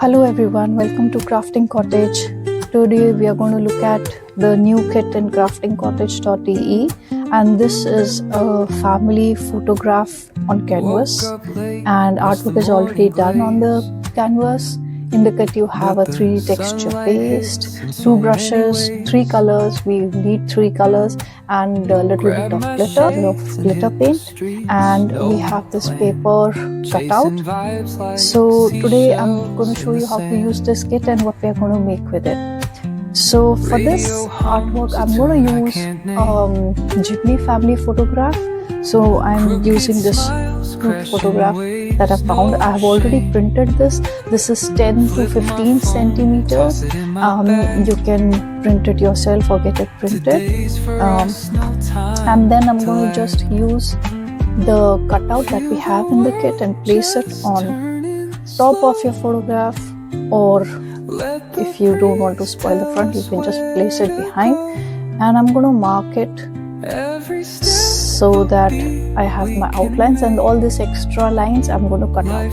Hello everyone, welcome to Crafting Cottage. Today we are going to look at the new kit in craftingcottage.de, and this is a family photograph on canvas, and artwork is already done on the canvas. In the kit you have a 3D texture paste, 2 brushes, 3 colors, we need 3 colors, and a little bit of glitter paint, and we have this paper cutout. So today I'm going to show you how to use this kit and what we are going to make with it. So for this artwork I'm going to use Ghibli family photograph. So I'm using this group photograph that I found. I have already printed this. This is 10 to 15 centimeters. You can print it yourself or get it printed. And then I'm going to just use the cutout that we have in the kit and place it on top of your photograph, or if you don't want to spoil the front, you can just place it behind. And I'm going to mark it so that I have my outlines, and all these extra lines I'm going to cut out,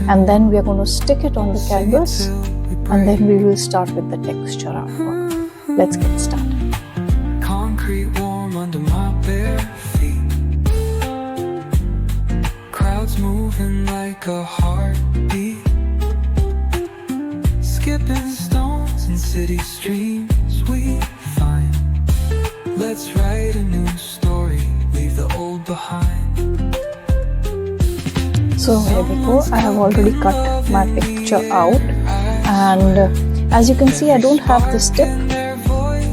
and then we are going to stick it on the canvas, and then we will start with the texture artwork. Let's get started. Concrete warm under my bare feet, crowds moving like a heartbeat, skipping stones in city streams we find. Let's write a new story, leave the old behind. So here we go. I have already cut my picture out, and as you can see I don't have this tip,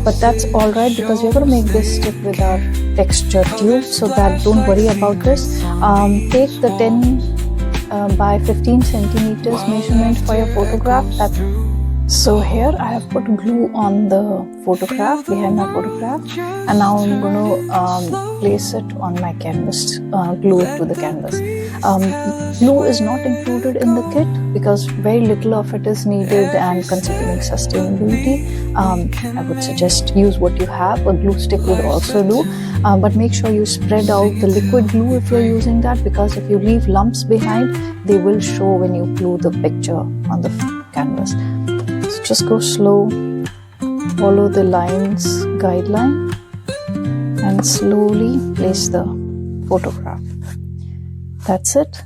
but that's alright because we're going to make this tip with our texture tube, so that don't worry about this. Take the 10 by 15 centimeters measurement for your photograph. So here I have put glue on the photograph, behind my photograph, and now I'm going to place it on my canvas, glue it to the canvas. Glue is not included in the kit because very little of it is needed, and considering sustainability, I would suggest use what you have. A glue stick would also do, but make sure you spread out the liquid glue if you're using that, because if you leave lumps behind, they will show when you glue the picture on the canvas. So just go slow, follow the lines guideline, and slowly place the photograph. That's it.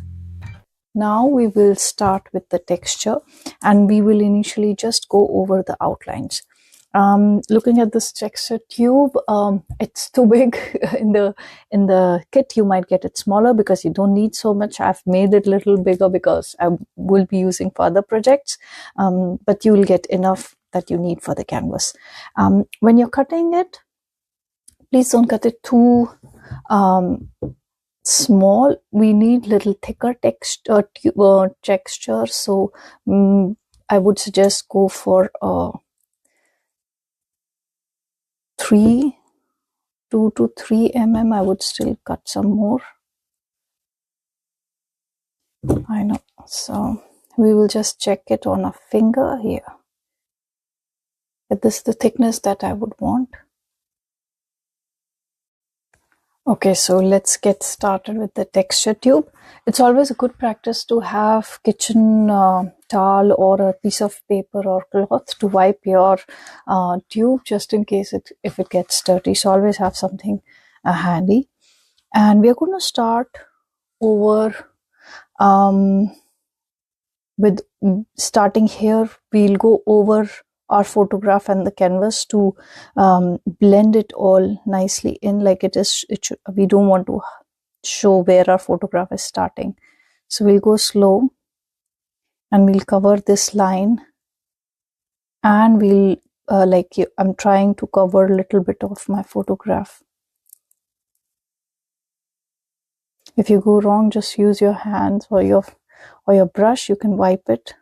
Now we will start with the texture, and we will initially just go over the outlines. Looking at this texture tube, it's too big. in the kit you might get it smaller because you don't need so much. I've made it a little bigger because I will be using for other projects, but you will get enough that you need for the canvas. When you're cutting it, please don't cut it too small. We need little thicker texture, so I would suggest go for 2 to 3 mm. I would still cut some more, I know. So we will just check it on a finger here. This is the thickness that I would want. Okay, so let's get started with the texture tube. It's always a good practice to have kitchen towel or a piece of paper or cloth to wipe your tube, just in case if it gets dirty. So always have something handy. And we are going to start over with starting here. We'll go over our photograph and the canvas to blend it all nicely in, like it is. We don't want to show where our photograph is starting, so we'll go slow and we'll cover this line, and we'll I'm trying to cover a little bit of my photograph. If you go wrong, just use your hands or your brush. You can wipe it.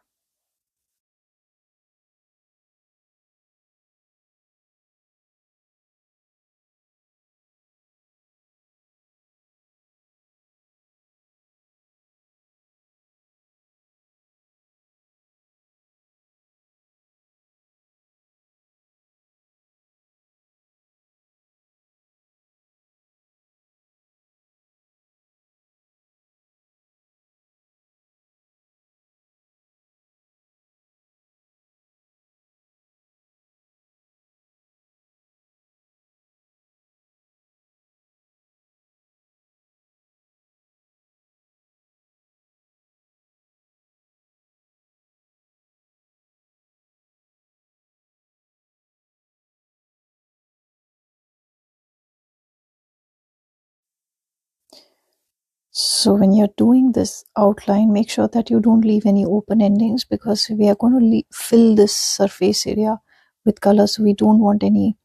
So when you're doing this outline, make sure that you don't leave any open endings, because we are going to fill this surface area with color, so we don't want any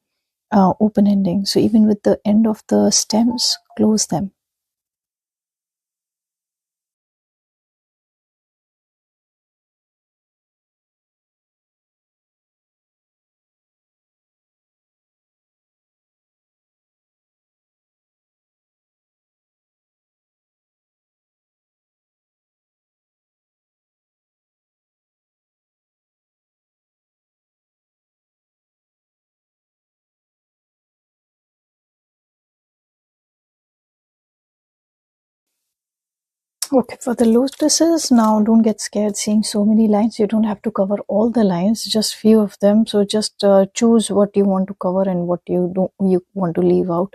open endings. So even with the end of the stems, close them. Okay, for the lotuses, now don't get scared seeing so many lines. You don't have to cover all the lines, just few of them. So just choose what you want to cover and what you want to leave out,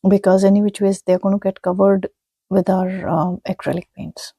because any which ways they're going to get covered with our acrylic paints.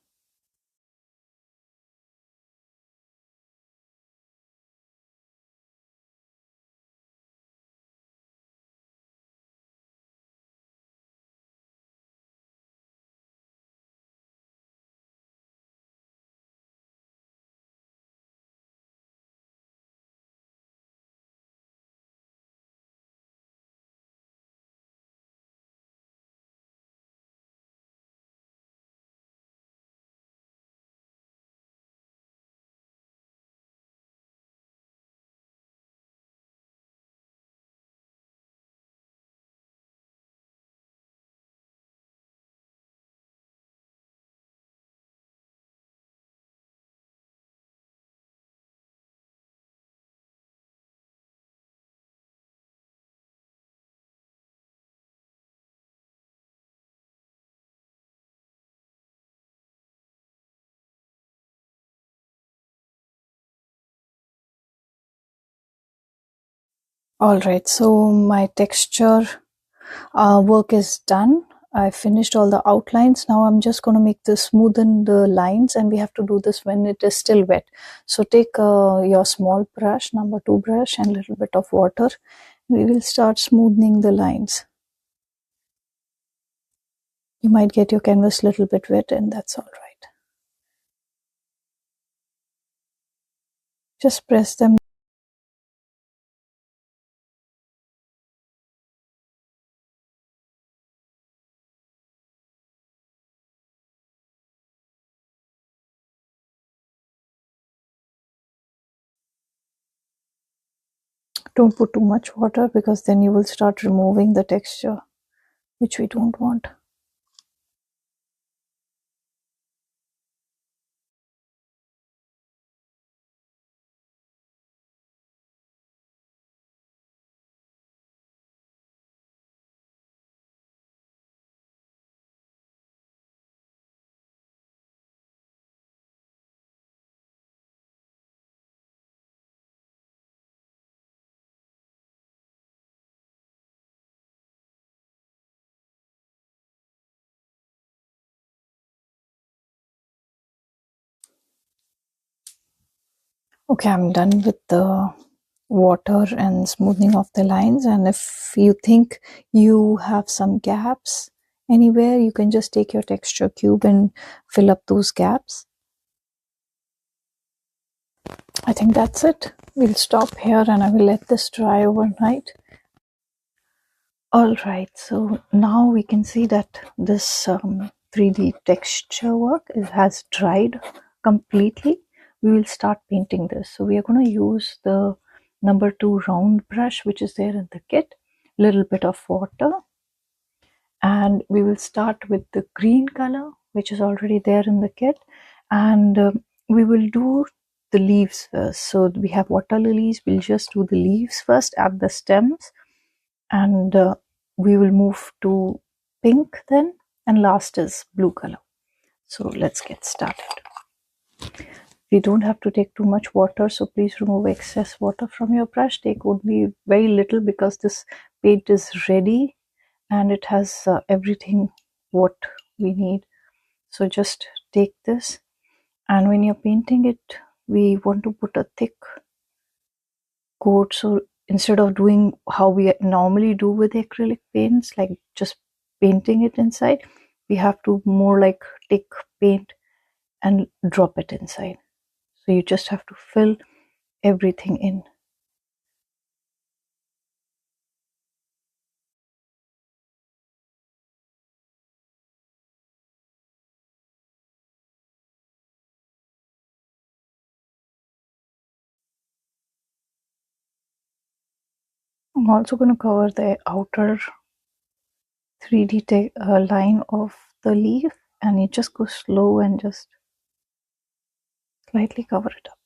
All right, so my texture work is done. I finished all the outlines. Now I'm just going to make the smoothen the lines, and we have to do this when it is still wet. So take your small brush, number 2 brush, and a little bit of water. We will start smoothing the lines. You might get your canvas a little bit wet, and that's all right. Just press them. Don't put too much water, because then you will start removing the texture, which we don't want. Okay, I'm done with the water and smoothing of the lines. And if you think you have some gaps anywhere, you can just take your texture cube and fill up those gaps. I think that's it. We'll stop here, and I will let this dry overnight. All right, so now we can see that this 3D texture work has dried completely. We will start painting this. So we are going to use the number 2 round brush, which is there in the kit, little bit of water, and we will start with the green color, which is already there in the kit, and we will do the leaves first. So we have water lilies. We'll just do the leaves first at the stems, and we will move to pink then, and last is blue color. So let's get started. We don't have to take too much water, so please remove excess water from your brush. Take only very little, because this paint is ready and it has everything what we need. So just take this, and when you're painting it, we want to put a thick coat. So instead of doing how we normally do with acrylic paints, like just painting it inside, we have to more like take paint and drop it inside. So you just have to fill everything in. I'm also going to cover the outer 3D line of the leaf, and you just go slow and just slightly cover it up.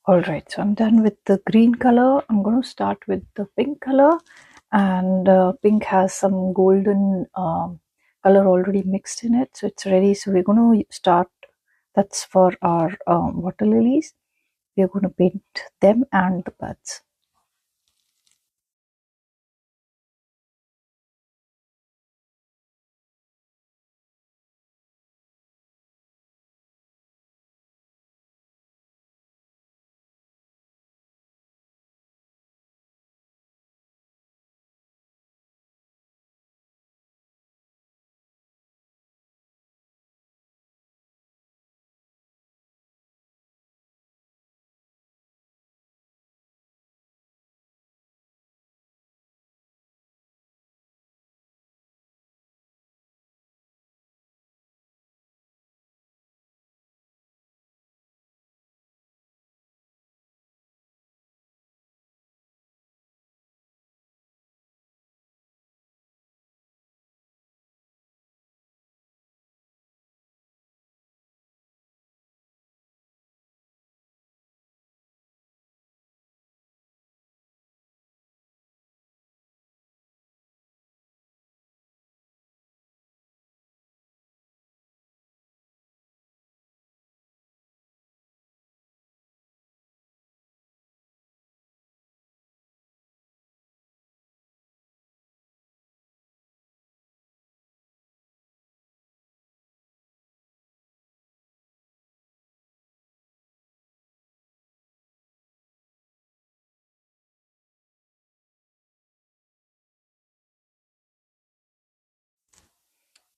All right, so I'm done with the green color. I'm going to start with the pink color, and pink has some golden color already mixed in it, so it's ready. So we're going to start. That's for our water lilies. We're going to paint them and the buds.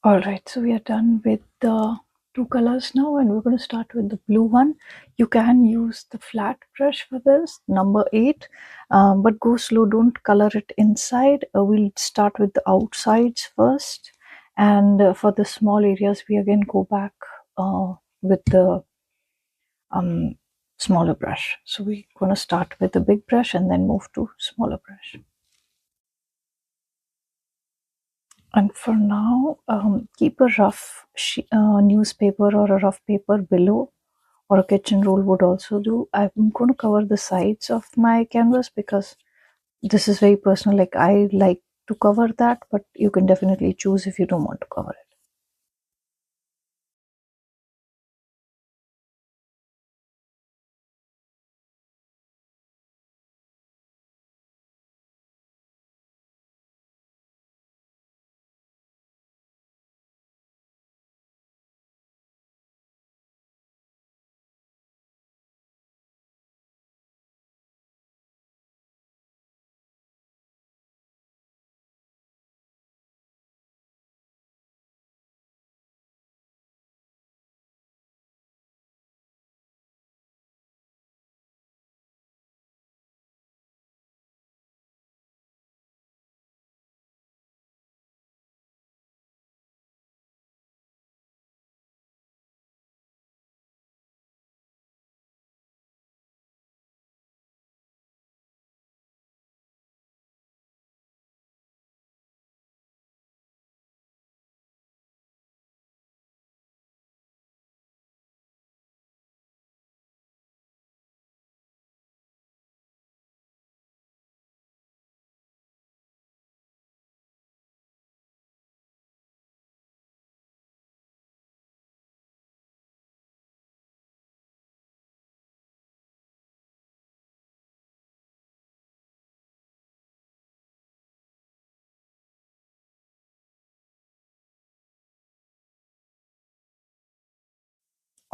All right, so we are done with the two colors now, and we're going to start with the blue one. You can use the flat brush for this, number 8, but go slow, don't color it inside. We'll start with the outsides first, and for the small areas, we again go back with the smaller brush. So we're going to start with the big brush and then move to smaller brush. And for now, keep a rough newspaper or a rough paper below, or a kitchen roll would also do. I'm going to cover the sides of my canvas because this is very personal. Like, I like to cover that, but you can definitely choose if you don't want to cover it.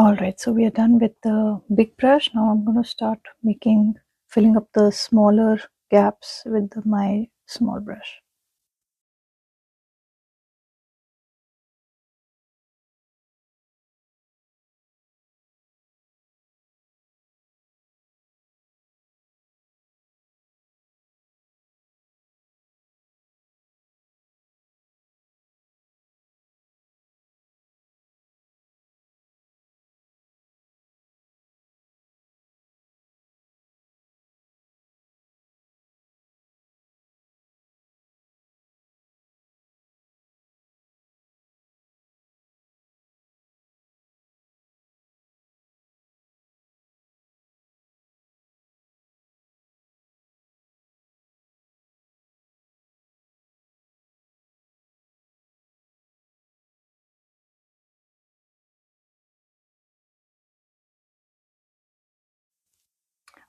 Alright, so we are done with the big brush. Now I'm going to start filling up the smaller gaps with my small brush.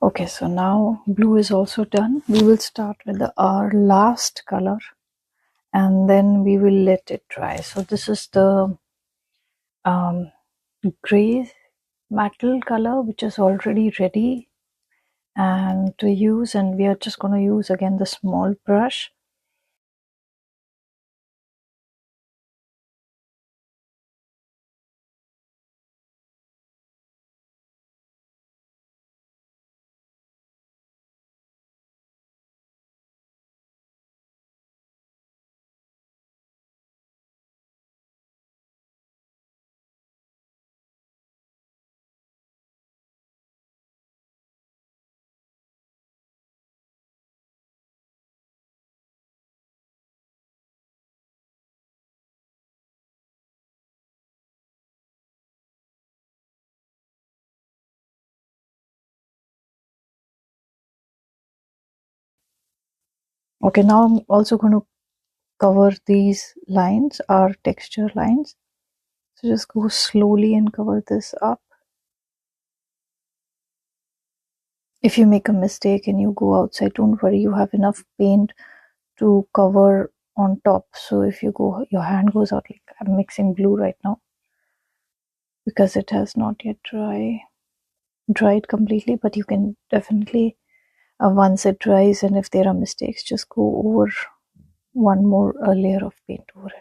Okay, so now blue is also done. We will start with our last color and then we will let it dry. So this is the gray metal color which is already ready and to use, and we are just going to use again the small brush. Okay, now I'm also going to cover these lines, our texture lines. So just go slowly and cover this up. If you make a mistake and you go outside, don't worry, you have enough paint to cover on top. So if you go, your hand goes out, like I'm mixing blue right now because it has not yet dried completely, but you can definitely once it dries, and if there are mistakes, just go over one more layer of paint over it.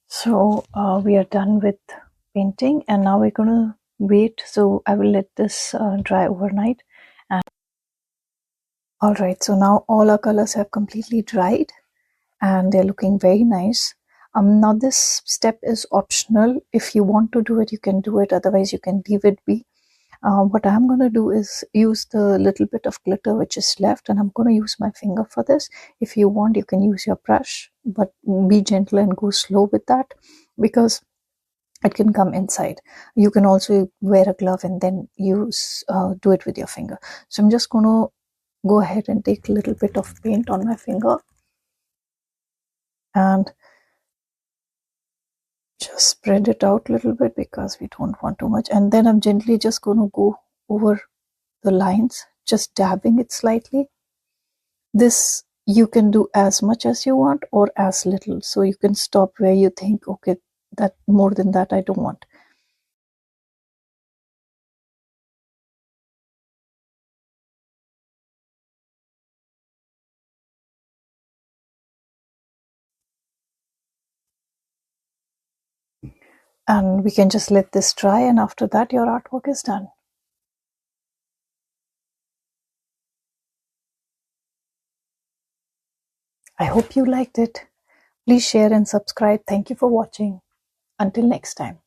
So we are done with painting and now we're gonna wait. So I will let this dry overnight. And all right, so now all our colors have completely dried and they're looking very nice. Now this step is optional. If you want to do it, you can do it. Otherwise, you can leave it be. What I'm going to do is use the little bit of glitter which is left, and I'm going to use my finger for this. If you want, you can use your brush, but be gentle and go slow with that because it can come inside. You can also wear a glove and then do it with your finger. So I'm just going to go ahead and take a little bit of paint on my finger and just spread it out a little bit because we don't want too much. And then I'm gently just going to go over the lines, just dabbing it slightly. This you can do as much as you want or as little, so you can stop where you think, okay, that more than that I don't want. And we can just let this dry, and after that your artwork is done. I hope you liked it. Please share and subscribe. Thank you for watching. Until next time.